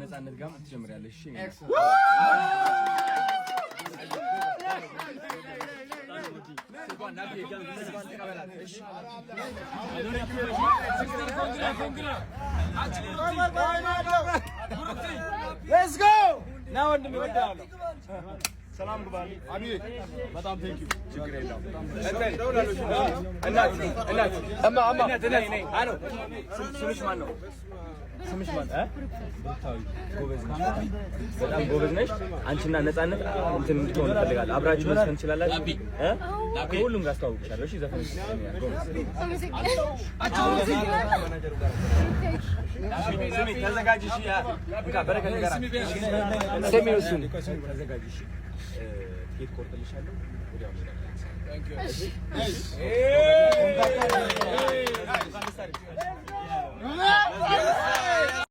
ከነጻነት ጋር ትጀምሪያለሽ። እሺ Let's go! Now on the middle. ሰላም ግባሊ አቢ በጣም ቴንክ ዩ ችግር የለም እናት አሎ ስምሽ ማን ነው ስምሽ ማን ጎበዝ ነሽ በጣም ጎበዝ ነሽ አንቺና ነጻነት እንትን እንድትሆን እንፈልጋለን አብራችሁ መስፈን እንችላላችሁ ሁሉም ጋር አስተዋውቅሻለሁ እሺ ዘፈን ስሚ ተዘጋጅሽ እንካ በረከት ጋር ስሚ እሱን ተዘጋጅሽ ጌት ቆርጥልሻለሁ ወዲያው